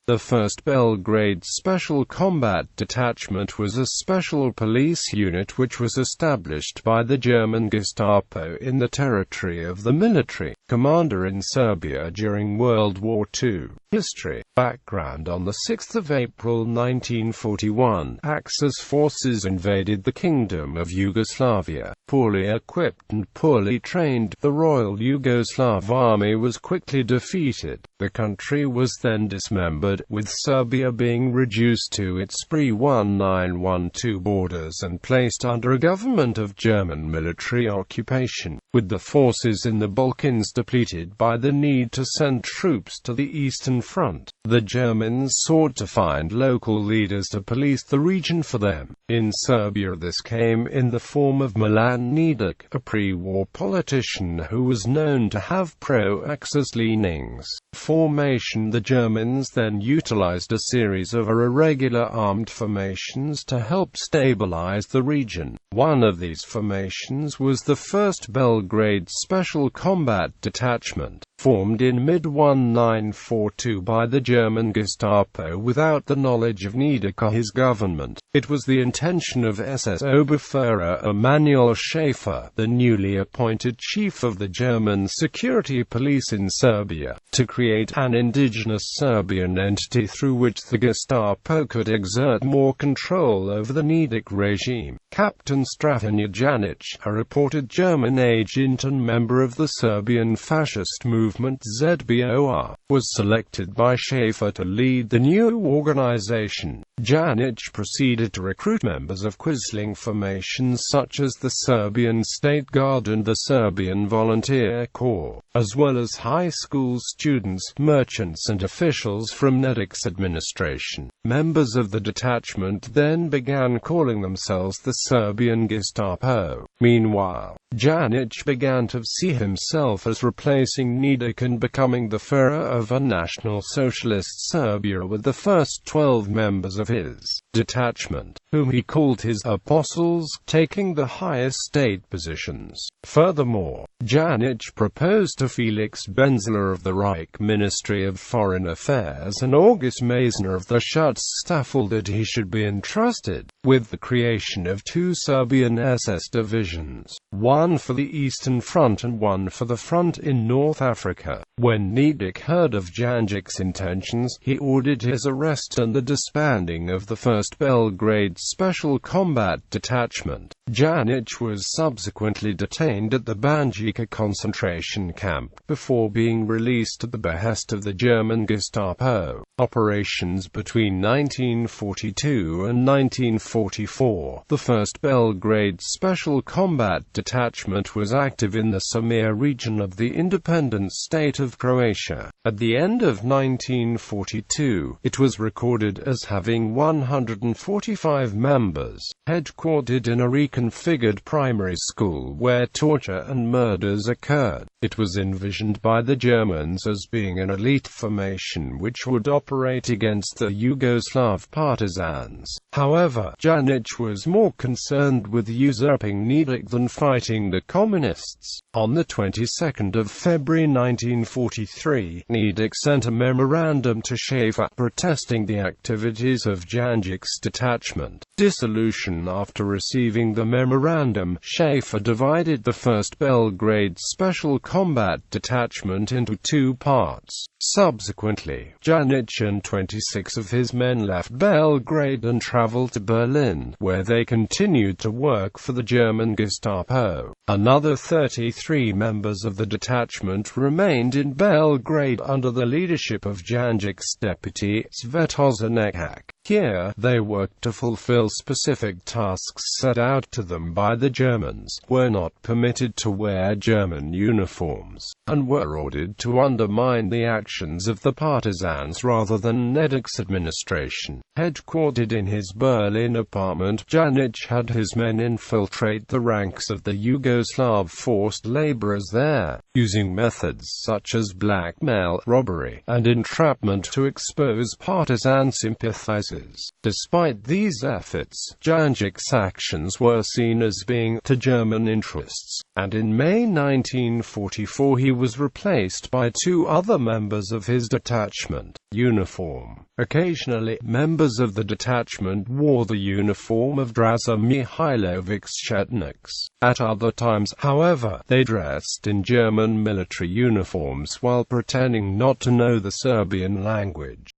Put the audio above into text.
The 1st Belgrade Special Combat Detachment was a special police unit which was established by the German Gestapo in the territory of the military commander in Serbia during World War II. History. Background: on 6 April 1941, Axis forces invaded the Kingdom of Yugoslavia. Poorly equipped and poorly trained, the Royal Yugoslav Army was quickly defeated. The country was then dismembered, with Serbia being reduced to its pre-1912 borders and placed under a government of German military occupation. With the forces in the Balkans depleted by the need to send troops to the Eastern Front, the Germans sought to find local leaders to police the region for them. In Serbia, this came in the form of Milan Nedic, a pre-war politician who was known to have pro-Axis leanings. Formation: the Germans then utilized a series of irregular armed formations to help stabilize the region. One of these formations was the 1st Belgrade Special Combat Detachment, formed in mid-1942 by the German Gestapo without the knowledge of Nedic or his government. It was the intention of SS Oberfuhrer Emanuel Schaefer, the newly appointed chief of the German security police in Serbia, to create an indigenous Serbian entity through which the Gestapo could exert more control over the Nedic regime. Captain Stratinja Janic, a reported German agent and member of the Serbian fascist movement ZBOR, was selected by Schaefer to lead the new organization. Janic proceeded to recruit members of Quisling formations such as the Serbian State Guard and the Serbian Volunteer Corps, as well as high school students, merchants and officials from Nedic's administration. Members of the detachment then began calling themselves the Serbian Gestapo. Meanwhile, Janic began to see himself as replacing Nedic and becoming the Führer of a National Socialist Serbia with the first 12 members of his detachment, whom he called his apostles, taking the highest state positions. Furthermore, Janic proposed to Felix Benzler of the Reich Ministry of Foreign Affairs and August Meisner of the Schutzstaffel that he should be entrusted with the creation of 2 Serbian SS divisions, one for the Eastern Front and one for the front in North Africa. When Nedic heard of Janic's intentions, he ordered his arrest and the disbanding of the 1st Belgrade Special Combat Detachment. Janic was subsequently detained at the Banjica concentration camp, before being released at the behest of the German Gestapo. Operations between 1942 and 1944. The 1st Belgrade Special Combat Detachment was active in the Samir region of the independent state of Croatia. At the end of 1942, it was recorded as having 145 members, headquartered in a reconfigured primary school where torture and murders occurred. It was envisioned by the Germans as being an elite formation which would operate against the Yugoslav partisans. However, Janic was more concerned with usurping Nedic than fighting the communists. On the 22nd of February 1943, Nedic sent a memorandum to Schaefer protesting the activities of Janic's detachment. Dissolution. After receiving the memorandum, Schaefer divided the 1st Belgrade Special Combat Detachment into 2 parts. Subsequently, Janic and 26 of his men left Belgrade and traveled to Berlin, where they continued to work for the German Gestapo. Another 33 members of the detachment remained in Belgrade under the leadership of Janic's deputy, Svetozar Nekak. Here, they worked to fulfill specific tasks set out to them by the Germans, were not permitted to wear German uniforms, and were ordered to undermine the actions of the partisans rather than Nedic's administration. Headquartered in his Berlin apartment, Janic had his men infiltrate the ranks of the Yugoslav forced laborers there, using methods such as blackmail, robbery, and entrapment to expose partisan sympathizers. forces. Despite these efforts, Janjik's actions were seen as being to German interests, and in May 1944 he was replaced by 2 other members of his detachment. Uniform. Occasionally, members of the detachment wore the uniform of Draza Mihailovic's Chetniks. At other times, however, they dressed in German military uniforms while pretending not to know the Serbian language.